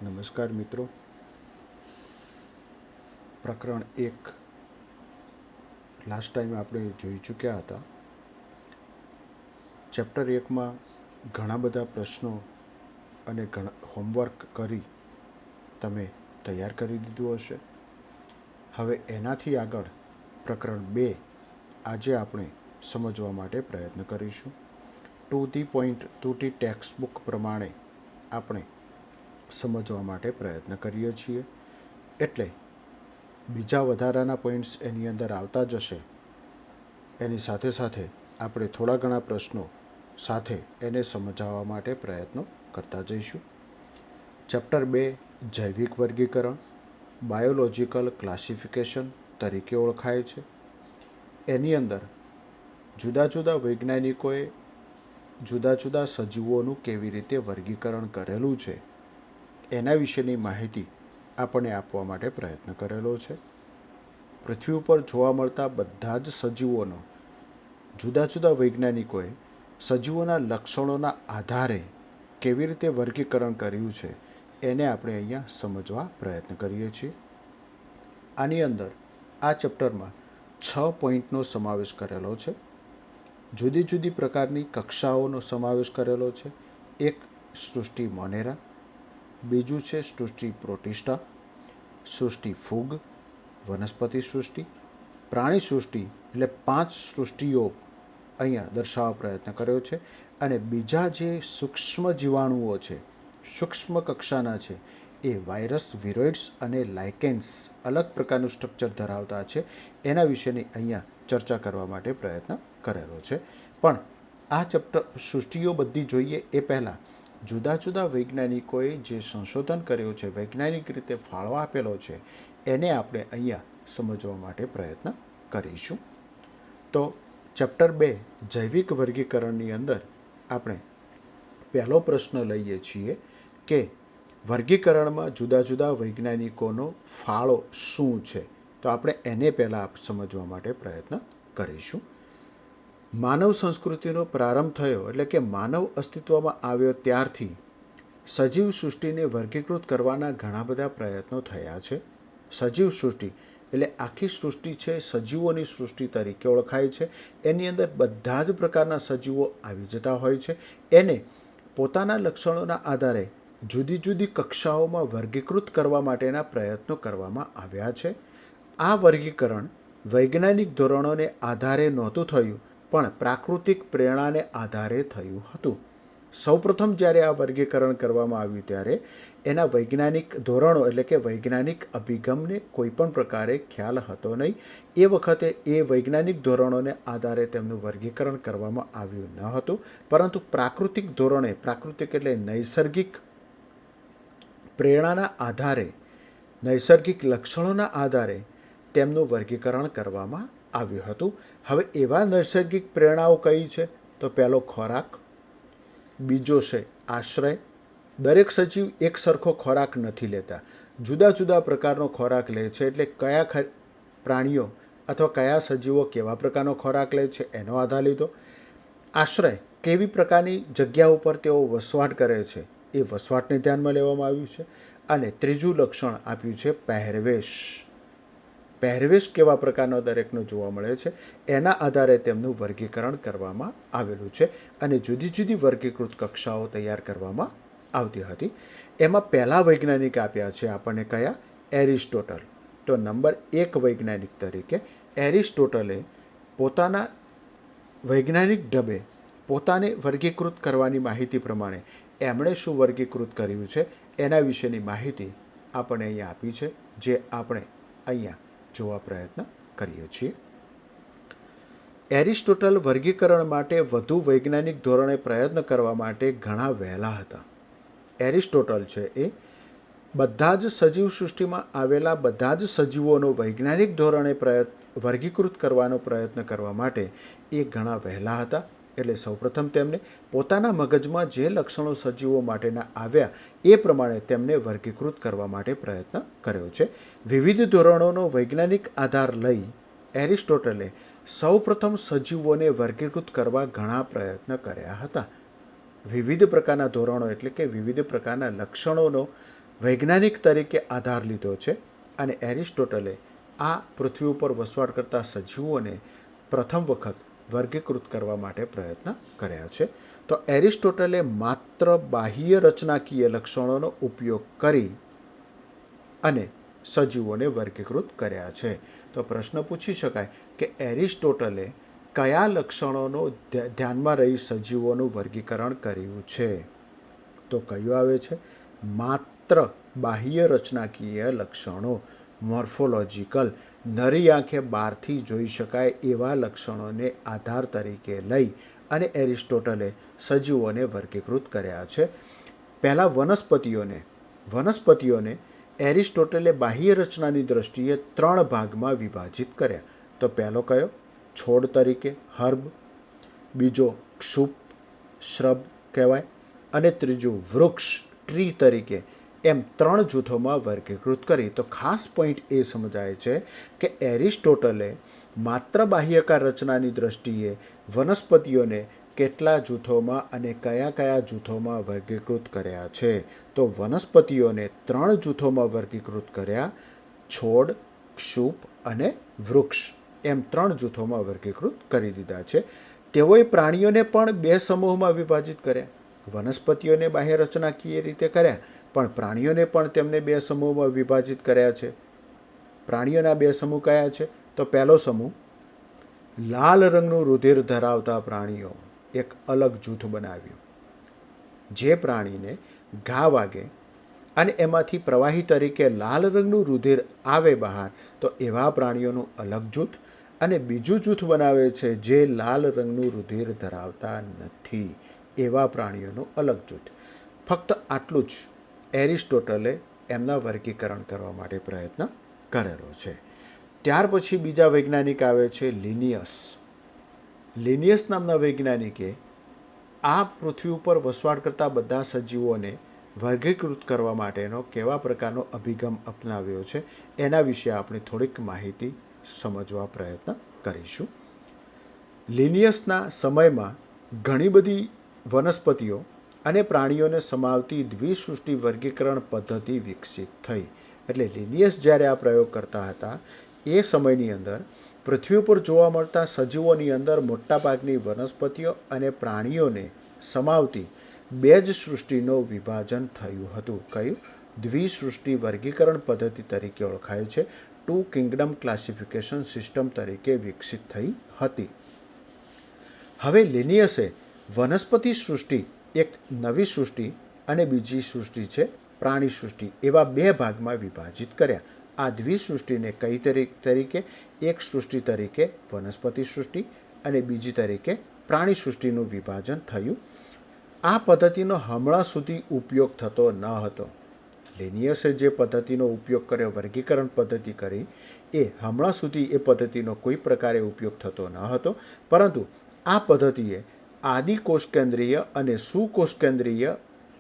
નમસ્કાર મિત્રો. પ્રકરણ 1 લાસ્ટ ટાઈમ આપણે જોઈ ચૂક્યા હતા. ચેપ્ટર 1માં ઘણા બધા પ્રશ્નો અને હોમવર્ક કરી તમે તૈયાર કરી દીધું હશે. હવે એનાથી આગળ પ્રકરણ 2 આજે આપણે સમજવા માટે પ્રયત્ન કરીશું. To the point, to the text book પ્રમાણે આપણે સમજવા માટે પ્રયત્ન કરીએ છીએ. એટલે બીજા વધારાના પોઈન્ટ્સ એની અંદર આવતા જશે. એની સાથે સાથે આપણે થોડા ઘણા પ્રશ્નો સાથે એને સમજાવવા માટે પ્રયત્નો કરતા જઈશું. ચેપ્ટર 2 જૈવિક વર્ગીકરણ, બાયોલોજિકલ ક્લાસિફિકેશન તરીકે ઓળખાય છે. એની અંદર જુદા જુદા વૈજ્ઞાનિકોએ જુદા જુદા સજીવોનું કેવી રીતે વર્ગીકરણ કરેલું છે એના વિશેની માહિતી આપણને આપવા માટે પ્રયત્ન કરેલો છે. પૃથ્વી ઉપર જોવા મળતા બધા જ સજીવોનો જુદા જુદા વૈજ્ઞાનિકોએ સજીવોના લક્ષણોના આધારે કેવી રીતે વર્ગીકરણ કર્યું છે એને આપણે અહીંયા સમજવા પ્રયત્ન કરીએ છીએ. આની અંદર આ ચેપ્ટરમાં 6 પોઈન્ટનો સમાવેશ કરેલો છે. જુદી જુદી પ્રકારની કક્ષાઓનો સમાવેશ કરેલો છે. એક સૃષ્ટિ મોનેરા, બીજું છે સૃષ્ટિ પ્રોટિસ્ટા, સૃષ્ટિ ફૂગ, વનસ્પતિ સૃષ્ટિ, પ્રાણી સૃષ્ટિ, એટલે 5 સૃષ્ટિઓ અહીંયા દર્શાવવા પ્રયત્ન કર્યો છે. અને બીજા જે સૂક્ષ્મ જીવાણુઓ છે, સૂક્ષ્મ કક્ષાના છે, એ વાયરસ, વિરોઇડ્સ અને લાઇકેન્સ અલગ પ્રકારનું સ્ટ્રક્ચર ધરાવતા છે. એના વિશેની અહીંયા ચર્ચા કરવા માટે પ્રયત્ન કરેલો છે. પણ આ ચેપ્ટર સૃષ્ટિઓ બધી જોઈએ એ પહેલાં જુદા જુદા વૈજ્ઞાનિકોએ જે સંશોધન કર્યું છે, વૈજ્ઞાનિક રીતે ફાળો આપેલો છે, એને આપણે અહીંયા સમજવા માટે પ્રયત્ન કરીશું. તો ચેપ્ટર 2 જૈવિક વર્ગીકરણની અંદર આપણે પહેલો પ્રશ્ન લઈએ છીએ કે વર્ગીકરણમાં જુદા જુદા વૈજ્ઞાનિકોનો ફાળો શું છે. તો આપણે એને પહેલાં સમજવા માટે પ્રયત્ન કરીશું. માનવ સંસ્કૃતિનો પ્રારંભ થયો એટલે કે માનવ અસ્તિત્વમાં આવ્યો ત્યારથી સજીવ સૃષ્ટિને વર્ગીકૃત કરવાના ઘણા બધા પ્રયત્નો થયા છે. સજીવ સૃષ્ટિ એટલે આખી સૃષ્ટિ છે સજીવોની સૃષ્ટિ તરીકે ઓળખાય છે. એની અંદર બધા જ પ્રકારના સજીવો આવી જતા હોય છે. એને પોતાના લક્ષણોના આધારે જુદી જુદી કક્ષાઓમાં વર્ગીકૃત કરવા માટેના પ્રયત્નો કરવામાં આવ્યા છે. આ વર્ગીકરણ વૈજ્ઞાનિક ધોરણોને આધારે નહોતું થયું, પણ પ્રાકૃતિક પ્રેરણાને આધારે થયું હતું. સૌપ્રથમ જ્યારે આ વર્ગીકરણ કરવામાં આવ્યું ત્યારે એના વૈજ્ઞાનિક ધોરણો એટલે કે વૈજ્ઞાનિક અભિગમને કોઈ પણ પ્રકારે ખ્યાલ હતો નહીં. એ વખતે એ વૈજ્ઞાનિક ધોરણોને આધારે તેમનું વર્ગીકરણ કરવામાં આવ્યું ન હતું, પરંતુ પ્રાકૃતિક ધોરણે, પ્રાકૃતિક એટલે નૈસર્ગિક પ્રેરણાના આધારે, નૈસર્ગિક લક્ષણોના આધારે તેમનું વર્ગીકરણ કરવામાં આવ્યું હતું. હવે એવા નૈસર્ગિક પ્રેરણાઓ કઈ છે? તો પહેલો ખોરાક, બીજો છે આશ્રય. દરેક સજીવ એક સરખો ખોરાક નથી લેતા, જુદા જુદા પ્રકારનો ખોરાક લે છે. એટલે કયા પ્રાણીઓ અથવા કયા સજીવો કેવા પ્રકારનો ખોરાક લે છે એનો આધાર લીધો. આશ્રય, કેવી પ્રકારની જગ્યા ઉપર તેઓ વસવાટ કરે છે એ વસવાટને ધ્યાનમાં લેવામાં આવ્યું છે. અને ત્રીજું લક્ષણ આપ્યું છે પહેરવેશ. પહેરવેશ કેવા પ્રકારનો દરેકનો જોવા મળે છે એના આધારે તેમનું વર્ગીકરણ કરવામાં આવેલું છે. અને જુદી જુદી વર્ગીકૃત કક્ષાઓ તૈયાર કરવામાં આવતી હતી. એમાં પહેલા વૈજ્ઞાનિક આપ્યા છે આપણને કયા? એરિસ્ટોટલ. તો નંબર 1 વૈજ્ઞાનિક તરીકે એરિસ્ટોટલે પોતાના વૈજ્ઞાનિક ઢબે પોતાને વર્ગીકૃત કરવાની માહિતી પ્રમાણે એમણે શું વર્ગીકૃત કર્યું છે એના વિશેની માહિતી આપણને અહીંયા આપી છે, જે આપણે અહીંયા જોવા પ્રયત્ન કરીએ છીએ. એરિસ્ટોટલ વર્ગીકરણ માટે વધુ વૈજ્ઞાનિક ધોરણે પ્રયત્ન કરવા માટે ઘણા વહેલા હતા. એરિસ્ટોટલ છે એ બધા જ સજીવ સૃષ્ટિમાં આવેલા બધા જ સજીવોનો વૈજ્ઞાનિક ધોરણે વર્ગીકૃત કરવાનો પ્રયત્ન કરવા માટે એ ઘણા વહેલા હતા. એટલે સૌપ્રથમ તેમને પોતાના મગજમાં જે લક્ષણો સજીવો માટેના આવ્યા એ પ્રમાણે તેમને વર્ગીકૃત કરવા માટે પ્રયત્ન કર્યો છે. વિવિધ ધોરણોનો વૈજ્ઞાનિક આધાર લઈ એરિસ્ટોટલે સૌપ્રથમ સજીવોને વર્ગીકૃત કરવા ઘણા પ્રયત્ન કર્યા હતા. વિવિધ પ્રકારના ધોરણો એટલે કે વિવિધ પ્રકારના લક્ષણોનો વૈજ્ઞાનિક તરીકે આધાર લીધો છે અને એરિસ્ટોટલે આ પૃથ્વી ઉપર વસવાટ કરતા સજીવોને પ્રથમ વખત વર્ગીકૃત કરવા માટે પ્રયત્ન કર્યા છે. તો એરિસ્ટોટલે માત્ર બાહ્ય રચનાકીય લક્ષણોનો ઉપયોગ કરી અને સજીવોને વર્ગીકૃત કર્યા છે. તો પ્રશ્ન પૂછી શકાય કે એરિસ્ટોટલે કયા લક્ષણોનો ધ્યાનમાં રહી સજીવોનું વર્ગીકરણ કર્યું છે? તો કયું આવે છે? માત્ર બાહ્ય રચનાકીય લક્ષણો, મોર્ફોલોજિકલ, નરી આંખે બહારથી જોઈ શકાય એવા લક્ષણોને આધાર તરીકે લઈ અને એરિસ્ટોટલે સજીવોને વર્ગીકૃત કર્યા છે. પહેલાં વનસ્પતિઓને એરિસ્ટોટલે બાહ્ય રચનાની દ્રષ્ટિએ 3 ભાગમાં વિભાજિત કર્યા. તો પહેલો કયો? છોડ તરીકે હર્બ, બીજો ક્ષુપ શ્રબ કહેવાય, અને ત્રીજું વૃક્ષ ટ્રી તરીકે, એમ 3 જૂથોમાં વર્ગીકૃત કરી. તો ખાસ પોઈન્ટ એ સમજાય છે કે એરિસ્ટોટલે માત્ર બાહ્યકાર રચનાની દ્રષ્ટિએ વનસ્પતિઓને કેટલા જૂથોમાં અને કયા કયા જૂથોમાં વર્ગીકૃત કર્યા છે? તો વનસ્પતિઓને 3 જૂથોમાં વર્ગીકૃત કર્યા. છોડ, ક્ષુપ અને વૃક્ષ, એમ 3 જૂથોમાં વર્ગીકૃત કરી દીધા છે. તેઓએ પ્રાણીઓને પણ 2 સમૂહમાં વિભાજિત કર્યા. વનસ્પતિઓને બાહ્ય રચનાકીય રીતે કર્યા, પણ પ્રાણીઓને પણ તેમને 2 સમૂહમાં વિભાજિત કર્યા છે. પ્રાણીઓના 2 સમૂહ કયા છે? તો પહેલો સમૂહ લાલ રંગનું રુધિર ધરાવતા પ્રાણીઓ, એક અલગ જૂથ બનાવ્યું. જે પ્રાણીને ઘા વાગે અને એમાંથી પ્રવાહી તરીકે લાલ રંગનું રુધિર આવે બહાર, તો એવા પ્રાણીઓનું અલગ જૂથ. અને બીજું જૂથ બનાવે છે જે લાલ રંગનું રુધિર ધરાવતા નથી, એવા પ્રાણીઓનું અલગ જૂથ. ફક્ત આટલું જ એરિસ્ટોટલે એમના વર્ગીકરણ કરવા માટે પ્રયત્ન કરેલો છે. ત્યાર પછી બીજા વૈજ્ઞાનિક આવે છે લિનિયસ. લિનિયસ નામના વૈજ્ઞાનિકે આ પૃથ્વી ઉપર વસવાટ કરતા બધા સજીવોને વર્ગીકૃત કરવા માટેનો કેવા પ્રકારનો અભિગમ અપનાવ્યો છે એના વિશે આપણે થોડીક માહિતી સમજવા પ્રયત્ન કરીશું. લિનિયસના સમયમાં ઘણી બધી વનસ્પતિઓ અને પ્રાણીઓને સમાવતી દ્વિસૃષ્ટિ વર્ગીકરણ પદ્ધતિ વિકસિત થઈ. એટલે લિનિયસ જ્યારે આ પ્રયોગ કરતા હતા એ સમયની અંદર પૃથ્વી ઉપર જોવા મળતા સજીવોની અંદર મોટાભાગની વનસ્પતિઓ અને પ્રાણીઓને સમાવતી 2 જ સૃષ્ટિનું વિભાજન થયું હતું. કયું? દ્વિસૃષ્ટિ વર્ગીકરણ પદ્ધતિ તરીકે ઓળખાય છે. 2 કિંગડમ ક્લાસિફિકેશન સિસ્ટમ તરીકે વિકસિત થઈ હતી. હવે લિનિયસે વનસ્પતિ સૃષ્ટિ એક નવી સૃષ્ટિ અને બીજી સૃષ્ટિ છે પ્રાણી સૃષ્ટિ, એવા 2 ભાગમાં વિભાજિત કર્યા. આ દ્વિસૃષ્ટિને કઈ તરીકે? એક સૃષ્ટિ તરીકે વનસ્પતિ સૃષ્ટિ અને બીજી તરીકે પ્રાણી સૃષ્ટિનું વિભાજન થયું. આ પદ્ધતિનો હમણાં સુધી ઉપયોગ થતો ન હતો. લિનિયસે જે પદ્ધતિનો ઉપયોગ કર્યો, વર્ગીકરણ પદ્ધતિ કરી, એ હમણાં સુધી એ પદ્ધતિનો કોઈ પ્રકારે ઉપયોગ થતો ન હતો. પરંતુ આ પદ્ધતિએ આદિકોષકેન્દ્રીય અને સુકોષકેન્દ્રીય,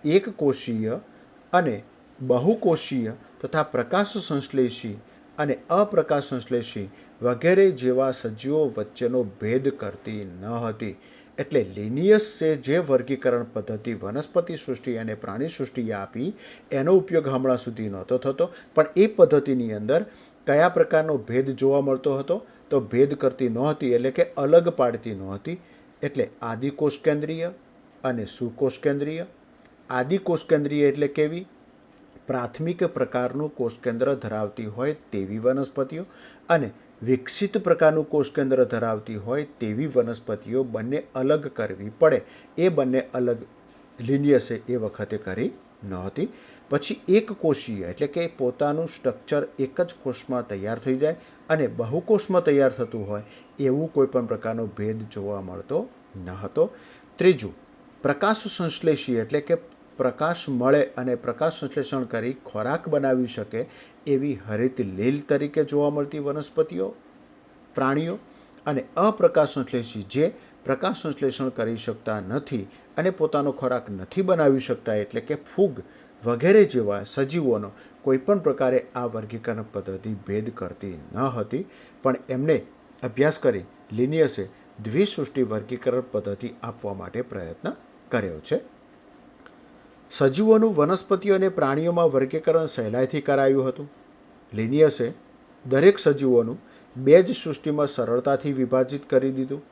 એકકોષીય અને બહુકોષીય તથા પ્રકાશ સંશ્લેષી અને અપ્રકાશ સંશ્લેષી વગેરે જેવા સજીવો વચ્ચેનો ભેદ કરતી ન હતી. એટલે લિનિયસે જે વર્ગીકરણ પદ્ધતિ વનસ્પતિ સૃષ્ટિ અને પ્રાણી સૃષ્ટિએ આપી એનો ઉપયોગ હમણાં સુધી નહોતો થતો. પણ એ પદ્ધતિની અંદર કયા પ્રકારનો ભેદ જોવા મળતો હતો? તો ભેદ કરતી નહોતી, એટલે કે અલગ પાડતી નહોતી. એટલે આદિકોષકેન્દ્રીય અને સુકોષકેન્દ્રીય. આદિકોષકેન્દ્રીય એટલે કેવી? પ્રાથમિક પ્રકારનું કોષકેન્દ્ર ધરાવતી હોય તેવી વનસ્પતિઓ અને વિકસિત પ્રકારનું કોષકેન્દ્ર ધરાવતી હોય તેવી વનસ્પતિઓ બંને અલગ કરવી પડે. એ બંને અલગ લિનિયસે એ વખતે કરી નહોતી. પછી એકકોષીય એટલે કે પોતાનું સ્ટ્રક્ચર એક જ કોષમાં તૈયાર થઈ જાય અને બહુકોષમાં તૈયાર થતું હોય એવું કોઈ પણ પ્રકારનો ભેદ જોવા મળતો ન હતો. ત્રીજું, પ્રકાશ સંશ્લેષી એટલે કે પ્રકાશ મળે અને પ્રકાશ સંશ્લેષણ કરી ખોરાક બનાવી શકે એવી હરિત લીલ તરીકે જોવા મળતી વનસ્પતિઓ, પ્રાણીઓ. અને અપ્રકાશ સંશ્લેષી જે પ્રકાશ સંશ્લેષણ કરી શકતા નથી અને પોતાનો ખોરાક નથી બનાવી શકતા, એટલે કે ફૂગ વગેરે જેવા સજીવોનો કોઈપણ પ્રકારે આ વર્ગીકરણ પદ્ધતિ ભેદ કરતી ન હતી. પણ એમને અભ્યાસ કરી લિનિયસે દ્વિસૃષ્ટિ વર્ગીકરણ પદ્ધતિ આપવા માટે પ્રયત્ન કર્યો છે. સજીવોનું વનસ્પતિઓ અને પ્રાણીઓમાં વર્ગીકરણ સહેલાઈથી કરાયું હતું. લિનિયસે દરેક સજીવોનું બે જ સૃષ્ટિમાં સરળતાથી વિભાજિત કરી દીધું.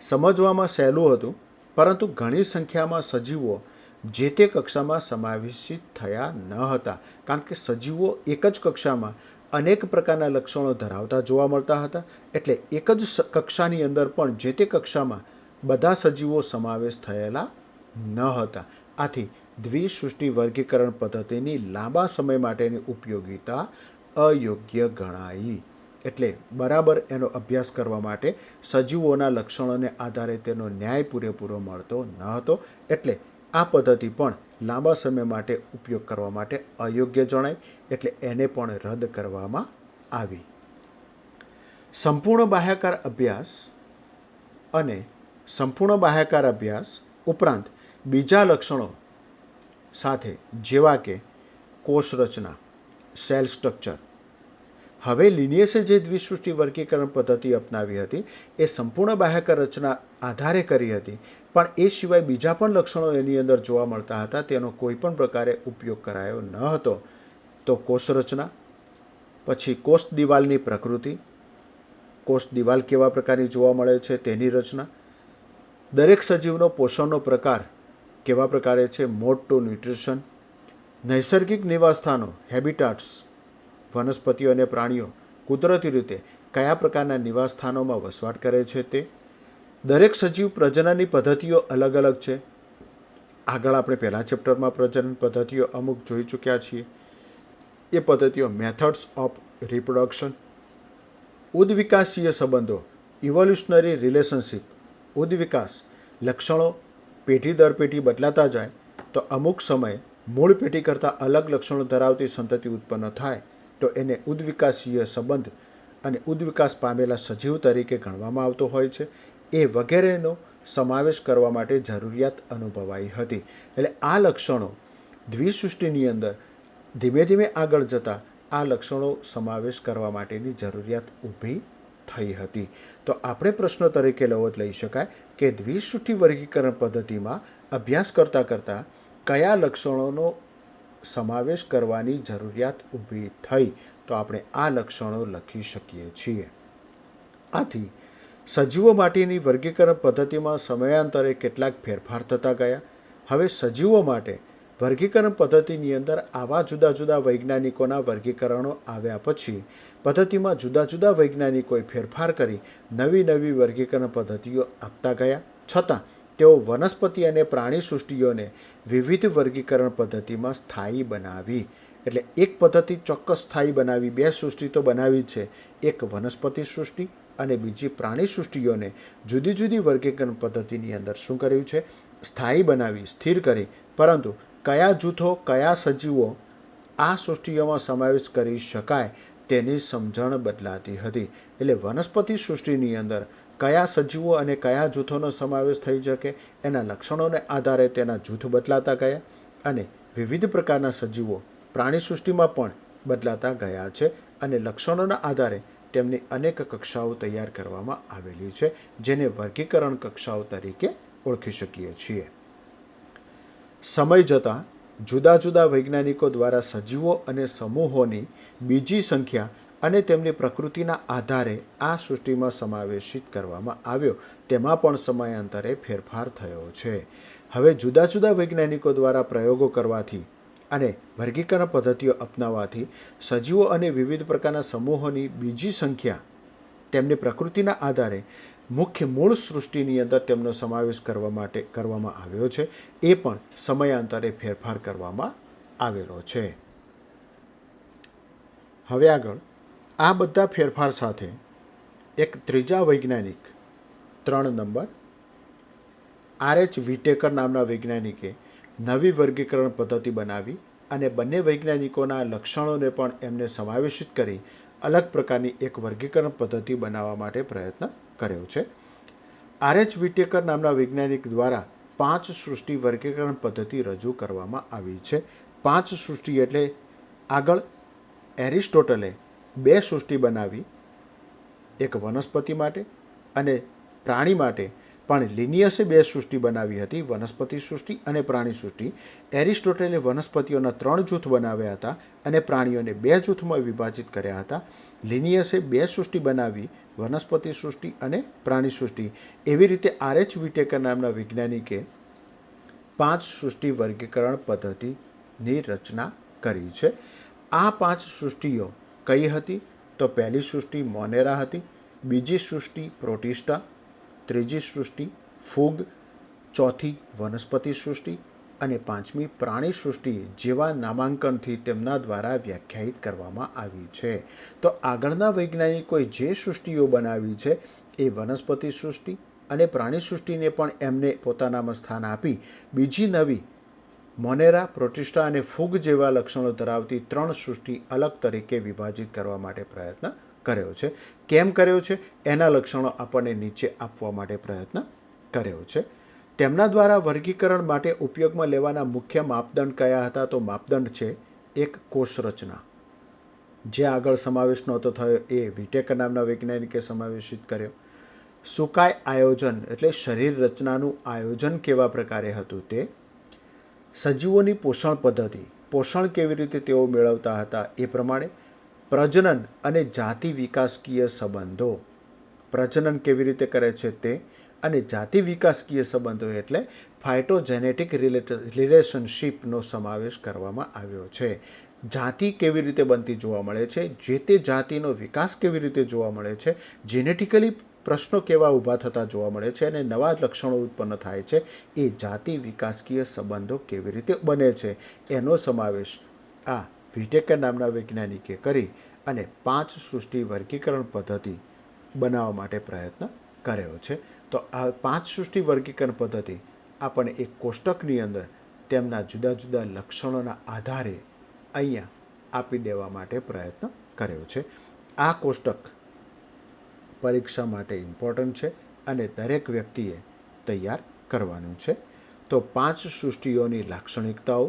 સમજવામાં સહેલું હતું, પરંતુ ઘણી સંખ્યામાં સજીવો જે તે કક્ષામાં સમાવેશિત થયા ન હતા, કારણ કે સજીવો એક જ કક્ષામાં અનેક પ્રકારના લક્ષણો ધરાવતા જોવા મળતા હતા. એટલે એક જ કક્ષાની અંદર પણ જે તે કક્ષામાં બધા સજીવો સમાવેશ થયેલા ન હતા. આથી દ્વિસૃષ્ટિ વર્ગીકરણ પદ્ધતિની લાંબા સમય માટેની ઉપયોગિતા અયોગ્ય ગણાઈ. એટલે બરાબર એનો અભ્યાસ કરવા માટે સજીવોના લક્ષણોને આધારે તેનો ન્યાય પૂરેપૂરો મળતો ન હતો. એટલે આ પદ્ધતિ પણ લાંબા સમય માટે ઉપયોગ કરવા માટે અયોગ્ય જણાય. એટલે એને પણ રદ કરવામાં આવી. સંપૂર્ણ બાહ્યાકાર અભ્યાસ અને સંપૂર્ણ બાહ્યાકાર અભ્યાસ ઉપરાંત બીજા લક્ષણો સાથે, જેવા કે કોષ રચના, સેલ સ્ટ્રક્ચર. હવે લિનિયસે જે દ્વિસૃષ્ટિ વર્ગીકરણ પદ્ધતિ અપનાવી હતી એ સંપૂર્ણ બાહ્યાકાર રચના આધારે કરી હતી, પણ એ સિવાય બીજા પણ લક્ષણો એની અંદર જોવા મળતા હતા. તેનો કોઈ પણ પ્રકારે ઉપયોગ કરાયો ન હતો. તો કોષ રચના, પછી કોષ દિવાલની પ્રકૃતિ, કોષ દિવાલ કેવા પ્રકારની જોવા મળે છે તેની રચના, દરેક સજીવનો પોષણનો પ્રકાર કેવા પ્રકારે છે, મોડ ટુ ન્યુટ્રિશન, નૈસર્ગિક નિવાસસ્થાનો, હેબિટાટ્સ, વનસ્પતિઓ અને પ્રાણીઓ કુદરતી રીતે કયા પ્રકારના નિવાસસ્થાનોમાં વસવાટ કરે છે તે, દરેક સજીવ પ્રજનનની પદ્ધતિઓ અલગ અલગ છે. આગળ આપણે પહેલા ચેપ્ટરમાં પ્રજનન પદ્ધતિઓ અમુક જોઈ ચૂક્યા છીએ. એ પદ્ધતિઓ મેથડ્સ ઓફ રિપ્રોડક્શન, ઉદ્વિકાસીય સંબંધો, ઇવોલ્યુશનરી રિલેશનશિપ. ઉદ્વિકાસ લક્ષણો પેઢી દર પેઢી બદલાતા જાય તો અમુક સમયે મૂળ પેઢી કરતાં અલગ લક્ષણો ધરાવતી સંતતિ ઉત્પન્ન થાય તો એને ઉદ્વિકાસીય સંબંધ અને ઉદ્વિકાસ પામેલા સજીવ તરીકે ગણવામાં આવતો હોય છે. એ વગેરેનો સમાવેશ કરવા માટે જરૂરિયાત અનુભવાઈ હતી. એટલે આ લક્ષણો દ્વિસૃષ્ટિની અંદર ધીમે ધીમે આગળ જતાં આ લક્ષણો સમાવેશ કરવા માટેની જરૂરિયાત ઊભી થઈ હતી. તો આપણે પ્રશ્ન તરીકે લઈ શકાય કે દ્વિસૃષ્ટિ વર્ગીકરણ પદ્ધતિમાં અભ્યાસ કરતાં કયા લક્ષણોનો સમાવેશ કરવાની જરૂરિયાત ઊભી થઈ, તો આપણે આ લક્ષણો લખી શકીએ છીએ. આથી સજીવો માટેની વર્ગીકરણ પદ્ધતિમાં સમયાંતરે કેટલાક ફેરફાર થતા ગયા. હવે સજીવો માટે વર્ગીકરણ પદ્ધતિની અંદર આવા જુદા જુદા વૈજ્ઞાનિકોના વર્ગીકરણો આવ્યા પછી પદ્ધતિમાં જુદા જુદા વૈજ્ઞાનિકોએ ફેરફાર કરી નવી નવી વર્ગીકરણ પદ્ધતિઓ આપતા ગયા. છતાં તેઓ વનસ્પતિ અને પ્રાણી સૃષ્ટિઓને વિવિધ વર્ગીકરણ પદ્ધતિમાં સ્થાયી બનાવી. એટલે એક પદ્ધતિ ચોક્કસ સ્થાયી બનાવી, બે સૃષ્ટિ તો બનાવી છે. એક વનસ્પતિ સૃષ્ટિ અને બીજી પ્રાણી સૃષ્ટિઓને જુદી જુદી વર્ગીકરણ પદ્ધતિની અંદર શું કર્યું છે, સ્થાયી બનાવી, સ્થિર કરી. પરંતુ કયા જૂથો, કયા સજીવો આ સૃષ્ટિઓમાં સમાવેશ કરી શકાય તેની સમજણ બદલાતી હતી. એટલે વનસ્પતિ સૃષ્ટિની અંદર કયા સજીવો અને કયા જૂથોનો સમાવેશ થઈ શકે એના લક્ષણોને આધારે તેના જૂથ બદલાતા ગયા અને વિવિધ પ્રકારના સજીવો પ્રાણી સૃષ્ટિમાં પણ બદલાતા ગયા છે. અને લક્ષણોના આધારે તેમની અનેક કક્ષાઓ તૈયાર કરવામાં આવેલી છે, જેને વર્ગીકરણ કક્ષાઓ તરીકે ઓળખી શકીએ છીએ. સમય જતાં જુદા જુદા વૈજ્ઞાનિકો દ્વારા સજીવો અને સમૂહોની બીજી સંખ્યા અને તેમની પ્રકૃતિના આધારે આ સૃષ્ટિમાં સમાવેશિત કરવામાં આવ્યો. તેમાં પણ સમયાંતરે ફેરફાર થયો છે. હવે જુદા જુદા વૈજ્ઞાનિકો દ્વારા પ્રયોગો કરવાથી અને વર્ગીકરણ પદ્ધતિઓ અપનાવવાથી સજીવો અને વિવિધ પ્રકારના સમૂહોની બીજી સંખ્યા તેમની પ્રકૃતિના આધારે મુખ્ય મૂળ સૃષ્ટિની અંદર તેમનો સમાવેશ કરવા માટે કરવામાં આવ્યો છે. એ પણ સમયાંતરે ફેરફાર કરવામાં આવેલો છે. હવે આગળ આ બધા ફેરફાર સાથે એક ત્રીજા વૈજ્ઞાનિક 3 નંબર R.H. વિટેકર નામના વૈજ્ઞાનિકે નવી વર્ગીકરણ પદ્ધતિ બનાવી અને બંને વૈજ્ઞાનિકોના લક્ષણોને પણ એમને સમાવેશિત કરી અલગ પ્રકારની એક વર્ગીકરણ પદ્ધતિ બનાવવા માટે પ્રયત્ન કર્યો છે. R.H. વિટેકર નામના વૈજ્ઞાનિક દ્વારા 5 સૃષ્ટિ વર્ગીકરણ પદ્ધતિ રજૂ કરવામાં આવી છે. 5 સૃષ્ટિ એટલે આગળ એરિસ્ટોટલે 2 સૃષ્ટિ બનાવી, એક વનસ્પતિ માટે અને પ્રાણી માટે પણ લિનિયસે બે સૃષ્ટિ બનાવી હતી, વનસ્પતિ સૃષ્ટિ અને પ્રાણી સૃષ્ટિ. એરિસ્ટોટલે વનસ્પતિઓના 3 જૂથ બનાવ્યા હતા અને પ્રાણીઓને 2 જૂથમાં વિભાજિત કર્યા હતા. લિનિયસે બે સૃષ્ટિ બનાવી, વનસ્પતિ સૃષ્ટિ અને પ્રાણી સૃષ્ટિ. એવી રીતે R.H. વિટેકર નામના વૈજ્ઞાનિકે 5 સૃષ્ટિ વર્ગીકરણ પદ્ધતિની રચના કરી છે. આ 5 સૃષ્ટિઓ કઈ હતી? તો પહેલી સૃષ્ટિ મોનેરા હતી, બીજી સૃષ્ટિ પ્રોટિસ્ટા, ત્રીજી સૃષ્ટિ ફૂગ, ચોથી વનસ્પતિ સૃષ્ટિ અને પાંચમી પ્રાણી સૃષ્ટિ જેવા નામાંકનથી તેમના દ્વારા વ્યાખ્યાયિત કરવામાં આવી છે. તો આગળના વૈજ્ઞાનિકોએ જે સૃષ્ટિઓ બનાવી છે એ વનસ્પતિ સૃષ્ટિ અને પ્રાણી સૃષ્ટિને પણ એમને પોતાનામાં સ્થાન આપી બીજી નવી મોનેરા, પ્રોટિસ્ટા અને ફૂગ જેવા લક્ષણો ધરાવતી 3 સૃષ્ટિ અલગ તરીકે વિભાજિત કરવા માટે પ્રયત્ન કર્યો છે. કેમ કર્યો છે એના લક્ષણો આપણને નીચે આપવા માટે પ્રયત્ન કર્યો છે. તેમના દ્વારા વર્ગીકરણ માટે ઉપયોગમાં લેવાના મુખ્ય માપદંડ કયા હતા? તો માપદંડ છે એક કોષ રચના, જે આગળ સમાવેશ નહોતો થયો એ વિટેકર નામના વૈજ્ઞાનિકે સમાવેશિત કર્યો. સુકાય આયોજન એટલે શરીર રચનાનું આયોજન કેવા પ્રકારે હતું તે. સજીવોની પોષણ પદ્ધતિ, પોષણ કેવી રીતે તેઓ મેળવતા હતા એ પ્રમાણે. પ્રજનન અને જાતિ વિકાસકીય સંબંધો, પ્રજનન કેવી રીતે કરે છે તે. અને જાતિ વિકાસકીય સંબંધો એટલે ફાઇટોજેનેટિક રિલેશનશીપનો સમાવેશ કરવામાં આવ્યો છે. જાતિ કેવી રીતે બનતી જોવા મળે છે, જે તે જાતિનો વિકાસ કેવી રીતે જોવા મળે છે, જેનેટિકલી પ્રશ્નો કેવા ઊભા થતા જોવા મળે છે અને નવા લક્ષણો ઉત્પન્ન થાય છે, એ જાતિ વિકાસકીય સંબંધો કેવી રીતે બને છે એનો સમાવેશ આ વિટેકર નામના વૈજ્ઞાનિકે કરી અને 5 સૃષ્ટિ વર્ગીકરણ પદ્ધતિ બનાવવા માટે પ્રયત્ન કર્યો છે. તો આ 5 સૃષ્ટિ વર્ગીકરણ પદ્ધતિ આપણને એક કોષ્ટકની અંદર તેમના જુદા જુદા લક્ષણોના આધારે અહીંયા આપી દેવા માટે પ્રયત્ન કર્યો છે. આ કોષ્ટક પરીક્ષા માટે ઇમ્પોર્ટન્ટ છે અને દરેક વ્યક્તિએ તૈયાર કરવાનું છે. તો 5 સૃષ્ટિઓની લાક્ષણિકતાઓ,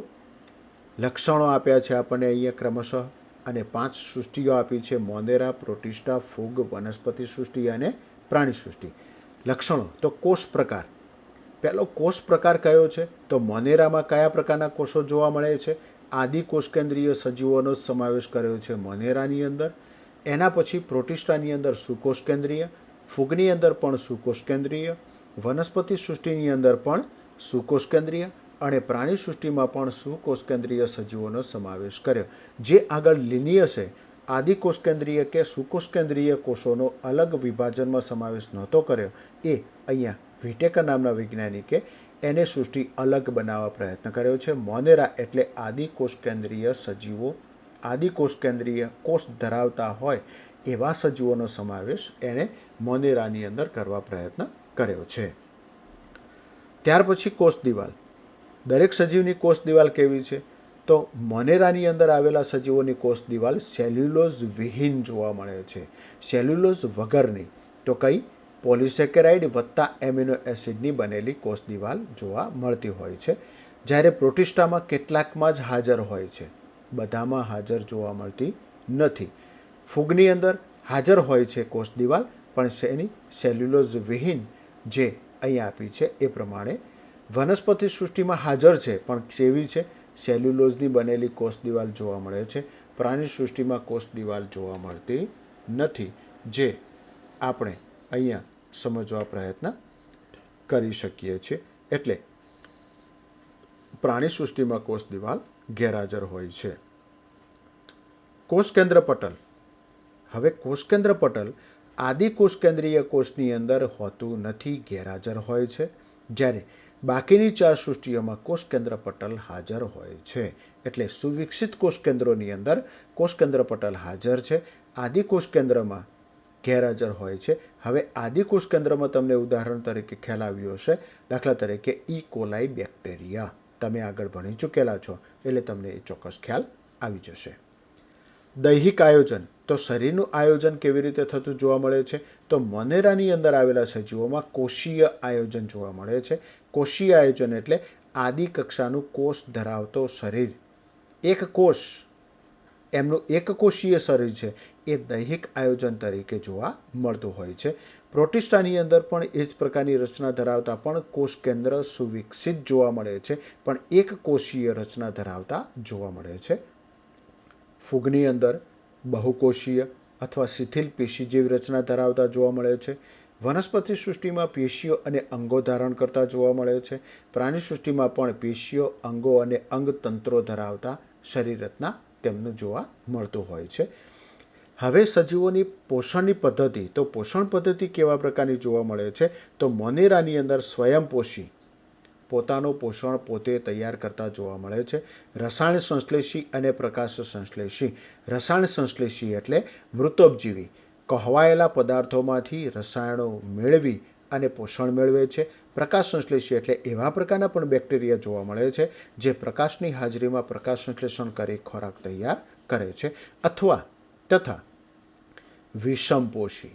લક્ષણો આપ્યા છે આપણને અહીંયા ક્રમશઃ, અને 5 સૃષ્ટિઓ આપી છે મોનેરા, પ્રોટિસ્ટા, ફૂગ, વનસ્પતિ સૃષ્ટિ અને પ્રાણી સૃષ્ટિ. લક્ષણો તો કોષ પ્રકાર. પહેલો કોષ પ્રકાર કયો છે? તો મોનેરામાં કયા પ્રકારના કોષો જોવા મળે છે? આદિ કોષકેન્દ્રીય સજીવોનો સમાવેશ કર્યો છે મોનેરાની અંદર. એના પછી પ્રોટિસ્ટાની અંદર સુકોષકેન્દ્રીય, ફૂગની અંદર પણ સુકોષકેન્દ્રીય, વનસ્પતિ સૃષ્ટિની અંદર પણ સુકોષકેન્દ્રીય અને પ્રાણી સૃષ્ટિમાં પણ સુકોષકેન્દ્રીય સજીવોનો સમાવેશ કર્યો. જે આગળ લિનિયસે આદિ કોષકેન્દ્રીય કે સુકોષકેન્દ્રીય કોષોનો અલગ વિભાજનમાં સમાવેશ નહોતો કર્યો, એ અહીંયા વિટેકર નામના વૈજ્ઞાનિકે એને સૃષ્ટિ અલગ બનાવવા પ્રયત્ન કર્યો છે. મોનેરા એટલે આદિ કોષકેન્દ્રીય સજીવો, આદિ કોષકેન્દ્રીય કોષ ધરાવતા હોય એવા સજીવોનો સમાવેશ એણે મોનેરાની અંદર કરવા પ્રયત્ન કર્યો છે. ત્યાર પછી કોષ દિવાલ. દરેક સજીવની કોષ દિવાલ કેવી છે? તો મોનેરાની અંદર આવેલા સજીવોની કોષ દિવાલ સેલ્યુલોઝ વિહીન જોવા મળે છે, સેલ્યુલોઝ વગરની. તો કઈ? પોલિસેકેરાઇડ વત્તા એમિનો એસિડની બનેલી કોષ દિવાલ જોવા મળતી હોય છે. જ્યારે પ્રોટિસ્ટામાં કેટલાકમાં જ હાજર હોય છે, બધામાં હાજર જોવા મળતી નથી. ફૂગની અંદર હાજર હોય છે કોષ દિવાલ, પણ એની સેલ્યુલોઝ વિહીન જે અહીંયા આપી છે એ પ્રમાણે. વનસ્પતિ સૃષ્ટિમાં હાજર છે પણ કેવી છે? સેલ્યુલોઝની બનેલી કોષ દિવાલ જોવા મળે છે. પ્રાણી સૃષ્ટિમાં કોષ દિવાલ જોવા મળતી નથી, જે આપણે અહીંયા સમજવા પ્રયત્ન કરી શકીએ છીએ. એટલે પ્રાણી સૃષ્ટિમાં કોષ દિવાલ ગેરહાજર હોય છે. કોષકેન્દ્ર પટલ. હવે કોષકેન્દ્ર પટલ આદિ કોષકેન્દ્રીય કોષની અંદર હોતું નથી, ગેરહાજર હોય છે. જ્યારે બાકીની 4 સૃષ્ટિઓમાં કોષકેન્દ્ર પટલ હાજર હોય છે. એટલે સુવિકસિત કોષકેન્દ્રોની અંદર કોષકેન્દ્ર પટલ હાજર છે, આદિ કોષકેન્દ્રમાં ગેરહાજર હોય છે. હવે આદિ કોષકેન્દ્રમાં તમને ઉદાહરણ તરીકે ખ્યાલ આવ્યો હશે, દાખલા તરીકે ઈ કોલાઈ બેક્ટેરિયા તમે આગળ ભણી ચૂકેલા છો એટલે તમને એ ચોક્કસ ખ્યાલ આવી જશે. દૈહિક આયોજન. તો શરીરનું આયોજન કેવી રીતે થતું જોવા મળે છે? તો મોનેરાની અંદર આવેલા સજીવોમાં કોષીય આયોજન જોવા મળે છે. કોષીય આયોજન એટલે આદિ કક્ષાનું કોષ ધરાવતો શરીર, એક કોષ, એમનું એક કોષીય શરીર છે, એ દૈહિક આયોજન તરીકે જોવા મળતું હોય છે. પ્રોટિસ્ટાની અંદર પણ એ જ પ્રકારની રચના ધરાવતા પણ કોષ કેન્દ્ર સુવિકસિત જોવા મળે છે, પણ એક કોષીય રચના ધરાવતા જોવા મળે છે. ફૂગની અંદર બહુકોષીય અથવા શિથિલ પેશી જેવી રચના ધરાવતા જોવા મળે છે. વનસ્પતિ સૃષ્ટિમાં પેશીઓ અને અંગો ધારણ કરતા જોવા મળે છે. પ્રાણી સૃષ્ટિમાં પણ પેશીઓ, અંગો અને અંગતંત્રો ધરાવતા શરીર રચના તેમનું જોવા મળતું હોય છે. હવે સજીવોની પોષણની પદ્ધતિ, તો પોષણ પદ્ધતિ કેવા પ્રકારની જોવા મળે છે? તો મોનેરાની અંદર સ્વયંપોષી પોતાનું પોષણ પોતે તૈયાર કરતા જોવા મળે છે. રસાયણ સંશ્લેષી અને પ્રકાશ સંશ્લેષી. રસાયણ સંશ્લેષી એટલે મૃતોપજીવી, કહેવાયેલા પદાર્થોમાંથી રસાયણો મેળવી અને પોષણ મેળવે છે. પ્રકાશ સંશ્લેષી એટલે એવા પ્રકારના પણ બેક્ટેરિયા જોવા મળે છે જે પ્રકાશની હાજરીમાં પ્રકાશ સંશ્લેષણ કરી ખોરાક તૈયાર કરે છે. તથા વિષમપોષી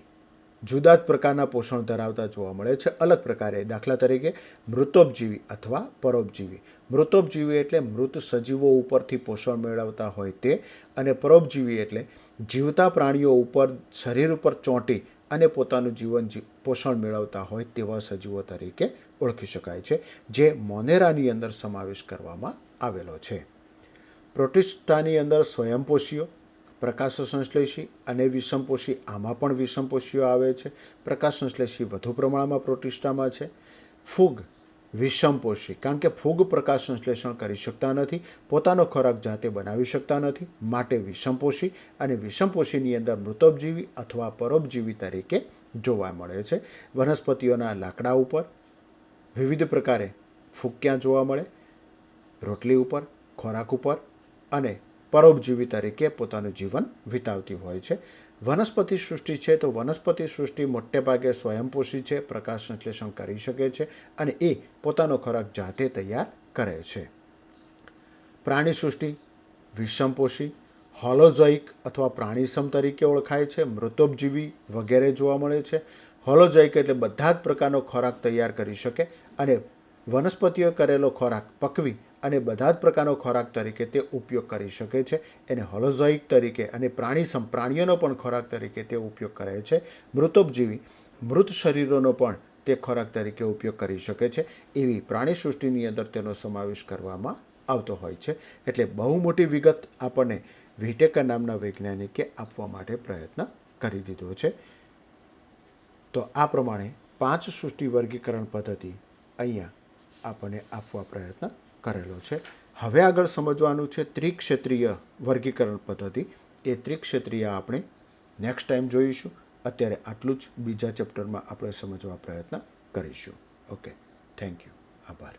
જુદા જ પ્રકારના પોષણ ધરાવતા જોવા મળે છે, અલગ પ્રકારે. દાખલા તરીકે મૃતોપજીવી અથવા પરોપજીવી. મૃતોપજીવી એટલે મૃત સજીવો ઉપરથી પોષણ મેળવતા હોય તે, અને પરોપજીવી એટલે જીવતા પ્રાણીઓ ઉપર શરીર ઉપર ચોંટી અને પોતાનું જીવન પોષણ મેળવતા હોય તેવા સજીવો તરીકે ઓળખી શકાય છે, જે મોનેરાની અંદર સમાવેશ કરવામાં આવેલો છે. પ્રોટિસ્ટાની અંદર સ્વયંપોષીઓ, પ્રકાશ સંશ્લેષી અને વિષમપોષી, આમાં પણ વિષમપોષીઓ આવે છે. પ્રકાશ સંશ્લેષી વધુ પ્રમાણમાં પ્રોટિસ્ટામાં છે. ફૂગ વિષમપોષી, કારણ કે ફૂગ પ્રકાશ સંશ્લેષણ કરી શકતા નથી, પોતાનો ખોરાક જાતે બનાવી શકતા નથી, માટે વિષમપોષી. અને વિષમપોષીની અંદર મૃતોપજીવી અથવા પરોપજીવી તરીકે જોવા મળે છે. વનસ્પતિઓના લાકડા ઉપર વિવિધ પ્રકારે ફૂગ ક્યાં જોવા મળે? રોટલી ઉપર, ખોરાક ઉપર, અને પરોપજીવી તરીકે પોતાનું જીવન વિતાવતી હોય છે. વનસ્પતિ સૃષ્ટિ છે તો વનસ્પતિ સૃષ્ટિ મોટે ભાગે સ્વયંપોષી છે, પ્રકાશ સંશ્લેષણ કરી શકે છે અને એ પોતાનો ખોરાક જાતે તૈયાર કરે છે. પ્રાણી સૃષ્ટિ વિષમપોષી, હોલોઝોઇક અથવા પ્રાણીસમ તરીકે ઓળખાય છે, મૃતોપજીવી વગેરે જોવા મળે છે. હોલોઝોઇક એટલે બધા જ પ્રકારનો ખોરાક તૈયાર કરી શકે અને વનસ્પતિઓ કરેલો ખોરાક પકવી અને બધા જ પ્રકારનો ખોરાક તરીકે તે ઉપયોગ કરી શકે છે, એને હોલોઝોઇક તરીકે. અને પ્રાણીસમ પ્રાણીઓનો પણ ખોરાક તરીકે તે ઉપયોગ કરે છે. મૃતોપજીવી મૃત શરીરોનો પણ તે ખોરાક તરીકે ઉપયોગ કરી શકે છે. એવી પ્રાણી સૃષ્ટિની અંદર તેનો સમાવેશ કરવામાં આવતો હોય છે. એટલે બહુ મોટી વિગત આપણને વ્હિટેકર નામના વૈજ્ઞાનિકે આપવા માટે પ્રયત્ન કરી દીધો છે. તો આ પ્રમાણે 5 સૃષ્ટિ વર્ગીકરણ પદ્ધતિ અહીંયા આપણને આપવા પ્રયત્ન કરેલો છે. હવે આગળ સમજવાનું છે ત્રિક્ષેત્રીય વર્ગીકરણ પદ્ધતિ. એ ત્રિક્ષેત્રીય આપણે નેક્સ્ટ ટાઈમ જોઈશું. અત્યારે આટલું જ બીજા ચેપ્ટરમાં આપણે સમજવા પ્રયત્ન કરીશું. ઓકે, થેન્ક યુ, આભાર.